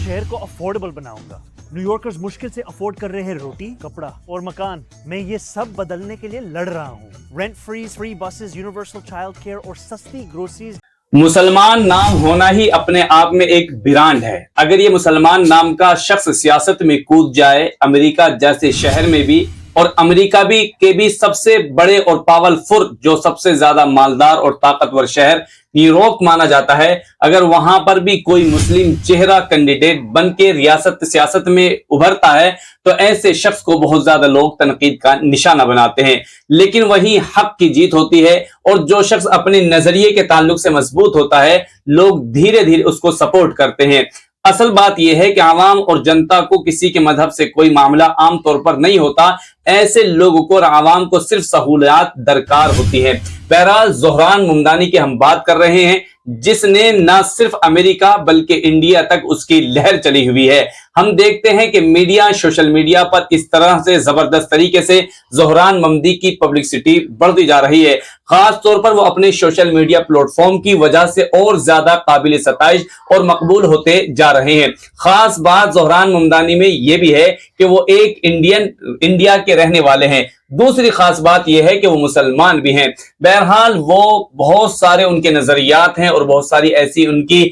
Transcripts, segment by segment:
शहर को अफोर्डेबल बनाऊंगा। न्यूयॉर्कर्स मुश्किल से अफोर्ड कर रहे हैं रोटी, कपड़ा और मकान। मैं ये सब बदलने के लिए लड़ रहा हूँ। Rent free buses, universal child care और सस्ती ग्रोसरीज। मुसलमान नाम होना ही अपने आप में एक ब्रांड है। अगर ये मुसलमान नाम का शख्स सियासत में कूद जाए, अमेरिका जैसे शहर में भी, और अमेरिका के भी सबसे बड़े और पावरफुल, जो सबसे ज्यादा मालदार और ताकतवर शहर न्यूयॉर्क माना जाता है, अगर वहां पर भी कोई मुस्लिम चेहरा कैंडिडेट बन के रियासत सियासत में उभरता है तो ऐसे शख्स को बहुत ज्यादा लोग तनकीद का निशाना बनाते हैं। लेकिन वही हक की जीत होती है और जो शख्स अपने नजरिए के ताल्लुक से मजबूत होता है, लोग धीरे धीरे उसको सपोर्ट करते हैं। असल बात यह है कि आवाम और जनता को किसी के मजहब से कोई मामला आमतौर पर नहीं होता। ऐसे लोगों को और आवाम को सिर्फ सहूलियात दरकार होती है। बहरहाल ज़ोहरान ममदानी की हम बात कर रहे हैं, जिसने न सिर्फ अमेरिका बल्कि इंडिया तक उसकी लहर चली हुई है। हम देखते हैं कि मीडिया, सोशल मीडिया पर इस तरह से जबरदस्त तरीके से ज़ोहरान ममदी की पब्लिसिटी बढ़ती जा रही है। खास तौर पर वो अपने सोशल मीडिया प्लेटफॉर्म की वजह से और ज्यादा काबिल सताइश और मकबूल होते जा रहे हैं। खास बात ज़ोहरान ममदानी में यह भी है कि वो एक इंडिया के रहने वाले हैं। दूसरी खास बात यह है कि वो मुसलमान भी हैं। बहरहाल वो बहुत सारे उनके नजरियात हैं और बहुत सारी ऐसी उनकी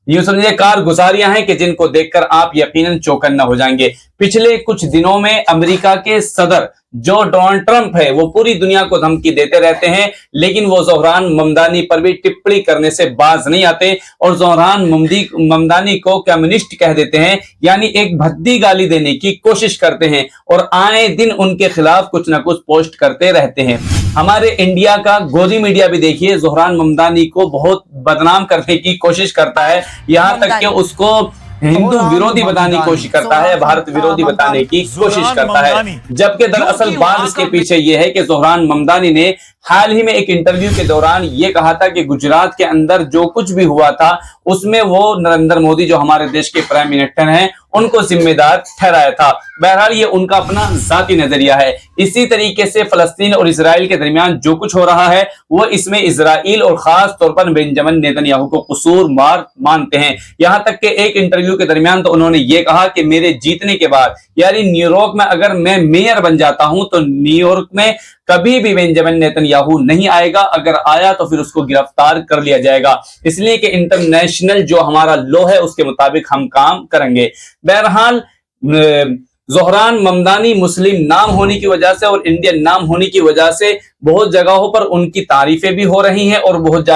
यूं समझिए कारगुजारियां हैं कि जिनको देखकर आप यकीनन चौकन्ना हो जाएंगे। पिछले कुछ दिनों में अमेरिका के सदर जो डोनाल्ड ट्रंप है, वो पूरी दुनिया को धमकी देते रहते हैं, लेकिन वो ज़ोहरान ममदानी पर भी टिप्पणी करने से बाज नहीं आते और ज़ोहरान ममदानी को कम्युनिस्ट कह देते हैं, यानी एक भद्दी गाली देने की कोशिश करते हैं और आए दिन उनके खिलाफ कुछ ना कुछ पोस्ट करते रहते हैं। हमारे इंडिया का गोदी मीडिया भी देखिए ज़ोहरान ममदानी को बहुत बदनाम करने की कोशिश करता है, यहाँ तक कि उसको हिंदू विरोधी बताने की कोशिश करता है, भारत विरोधी बताने की कोशिश करता है। जबकि दरअसल बात इसके पीछे यह है कि ज़ोहरान ममदानी ने हाल ही में एक इंटरव्यू के दौरान ये कहा था कि गुजरात के अंदर जो कुछ भी हुआ था उसमें वो नरेंद्र मोदी जो हमारे देश के प्राइम मिनिस्टर हैं उनको जिम्मेदार ठहराया था। बहरहाल ये उनका अपना जाती नजरिया है। इसी तरीके से फलस्तीन और इजराइल के दरमियान जो कुछ हो रहा है वो इसमें इजराइल और खास तौर पर बेंजामिन नेतन्याहू को कसूरवार मानते हैं। यहां तक कि एक इंटरव्यू के दरमियान तो उन्होंने ये कहा कि मेरे जीतने के बाद, यानी न्यूयॉर्क में अगर मैं मेयर बन जाता हूं तो न्यूयॉर्क में कभी भी बेंजामिन नेतन्याहू नहीं आएगा, अगर आया तो फिर उसको गिरफ्तार कर लिया जाएगा, इसलिए कि इंटरनेशनल जो हमारा लॉ है उसके मुताबिक हम काम करेंगे। बहरहाल ज़ोहरान ममदानी मुस्लिम नाम होने की वजह से और इंडियन नाम होने की वजह से बहुत जगहों पर उनकी तारीफें भी हो रही हैं और बहुत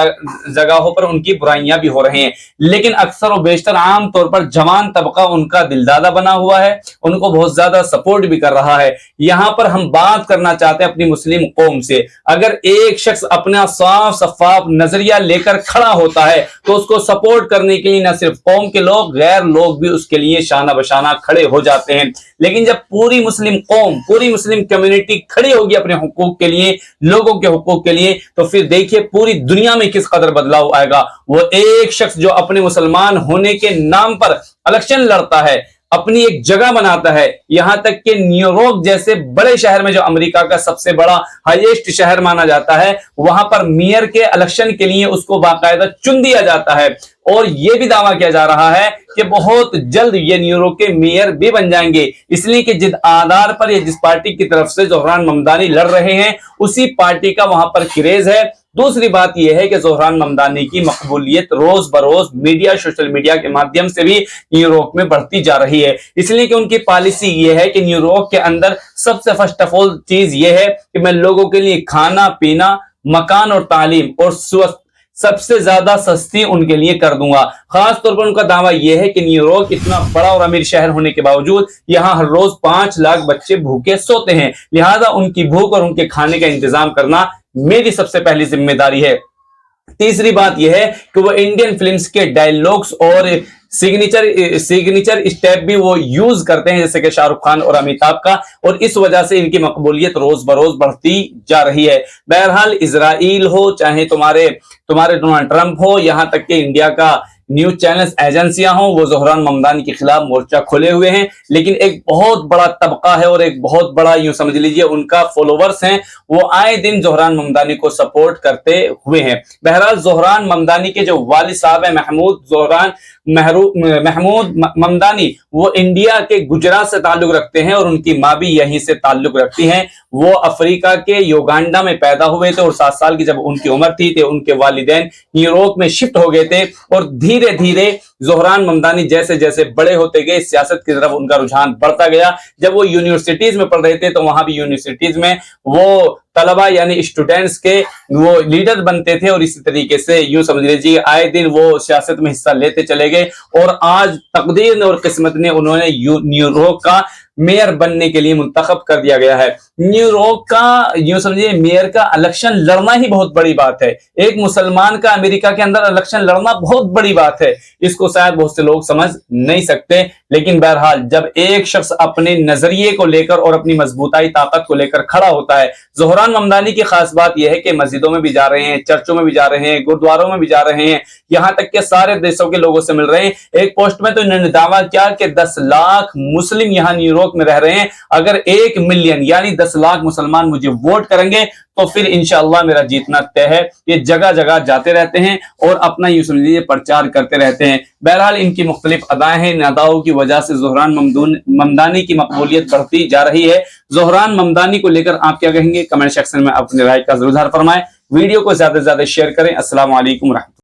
जगहों पर उनकी बुराइयां भी हो रही हैं। लेकिन अक्सर और बेशतर आम तौर पर जवान तबका उनका दिलदादा बना हुआ है, उनको बहुत ज्यादा सपोर्ट भी कर रहा है। यहां पर हम बात करना चाहते हैं अपनी मुस्लिम कौम से। अगर एक शख्स अपना साफ शफाफ नजरिया लेकर खड़ा होता है तो उसको सपोर्ट करने के लिए न सिर्फ कौम के लोग, गैर लोग भी उसके लिए शाना बशाना खड़े हो जाते हैं। लेकिन जब पूरी मुस्लिम कौम, पूरी मुस्लिम कम्युनिटी खड़ी होगी अपने हुकूक के लिए, लोगों के हुकूक के लिए, तो फिर देखिए पूरी दुनिया में किस कदर बदलाव आएगा। वो एक शख्स जो अपने मुसलमान होने के नाम पर इलेक्शन लड़ता है, अपनी एक जगह बनाता है, यहां तक कि न्यूयॉर्क जैसे बड़े शहर में जो अमेरिका का सबसे बड़ा हाईएस्ट शहर माना जाता है, वहां पर मेयर के इलेक्शन के लिए उसको बाकायदा चुन दिया जाता है और यह भी दावा किया जा रहा है कि बहुत जल्द ये न्यूयॉर्क के मेयर भी बन जाएंगे, इसलिए कि जिस आधार पर ये जिस पार्टी की तरफ से ज़ोहरान ममदानी लड़ रहे हैं उसी पार्टी का वहां पर क्रेज है। दूसरी बात यह है कि ज़ोहरान ममदानी की मकबूलियत रोज बरोज मीडिया, सोशल मीडिया के माध्यम से भी न्यूयॉर्क में बढ़ती जा रही है, इसलिए कि उनकी पॉलिसी यह है कि न्यूयॉर्क के अंदर सबसे फर्स्ट ऑफ ऑल चीज यह है कि मैं लोगों के लिए खाना पीना, मकान और तालीम और सबसे ज्यादा सस्ती उनके लिए कर दूंगा। खास तौर पर उनका दावा यह है कि न्यूयॉर्क इतना बड़ा और अमीर शहर होने के बावजूद यहाँ हर रोज 5 लाख बच्चे भूखे सोते हैं, लिहाजा उनकी भूख और उनके खाने का इंतजाम करना मेरी सबसे पहली जिम्मेदारी है। तीसरी बात यह है कि वो इंडियन फिल्म्स के डायलॉग्स और सिग्नेचर स्टेप भी वो यूज करते हैं, जैसे कि शाहरुख खान और अमिताभ का, और इस वजह से इनकी मकबूलियत रोज बरोज बढ़ती जा रही है। बहरहाल इजराइल हो चाहे तुम्हारे डोनाल्ड ट्रंप हो, यहां तक कि इंडिया का न्यूज चैनल्स एजेंसियां हों, वो ज़ोहरान ममदानी के खिलाफ मोर्चा खोले हुए हैं। लेकिन एक बहुत बड़ा तबका है और एक बहुत बड़ा यूं समझ लीजिए उनका फॉलोवर्स हैं, वो आए दिन ज़ोहरान ममदानी को सपोर्ट करते हुए हैं। बहरहाल ज़ोहरान ममदानी के जो वालिद साहब हैं महमूद ममदानी, वो इंडिया के गुजरात से ताल्लुक रखते हैं और उनकी माँ भी यहीं से ताल्लुक रखती हैं। वो अफ्रीका के योगांडा में पैदा हुए थे और 7 साल की जब उनकी उम्र थी तो उनके वालिदैन न्यूयॉर्क में शिफ्ट हो गए थे और धीरे धीरे ज़ोहरान ममदानी जैसे जैसे बड़े होते गए सियासत की तरफ उनका रुझान बढ़ता गया। जब वो यूनिवर्सिटीज में पढ़ रहे थे तो वहां भी यूनिवर्सिटीज में वो तलबा यानी स्टूडेंट्स के वो लीडर बनते थे और इसी तरीके से यूं समझ लीजिए आए दिन वो सियासत में हिस्सा लेते चले गए और आज तकदीर ने और किस्मत ने उन्होंने न्यूयॉर्क का मेयर बनने के लिए मुंतखब कर दिया गया है। न्यूयॉर्क का यूं समझिए मेयर का इलेक्शन लड़ना ही बहुत बड़ी बात है। एक मुसलमान का अमेरिका के अंदर इलेक्शन लड़ना बहुत बड़ी बात है। इसको शायद बहुत से लोग समझ नहीं सकते, लेकिन बहरहाल जब एक शख्स अपने नजरिए को लेकर और अपनी मजबूताई ताकत को लेकर खड़ा होता है। ज़ोहरान ममदानी की खास बात यह है कि मस्जिदों में भी जा रहे हैं, चर्चों में भी जा रहे हैं, गुरुद्वारों में भी जा रहे हैं, यहाँ तक के सारे देशों के लोगों से मिल रहे हैं। एक पोस्ट में तो इन्होंने दावा किया कि 10 लाख मुस्लिम यहाँ न्यूयॉर्क में रह रहे हैं, अगर 1 मिलियन यानी 10 लाख मुसलमान मुझे वोट करेंगे तो फिर इंशाअल्लाह मेरा जीतना तय है। ये जगह जगह जाते रहते हैं और अपना यूं समझिए प्रचार करते रहते हैं। बहरहाल इनकी मुख्तलिफ अदाएं हैं, इन अदाओं की वजह से ज़ोहरान ममदानी की मकबूलियत बढ़ती जा रही है। ज़ोहरान ममदानी को लेकर आप क्या कहेंगे? कमेंट सेक्शन में अपनी राय का जरूर फरमाएं। वीडियो को ज्यादा से ज्यादा शेयर करें। अस्सलाम वालेकुम।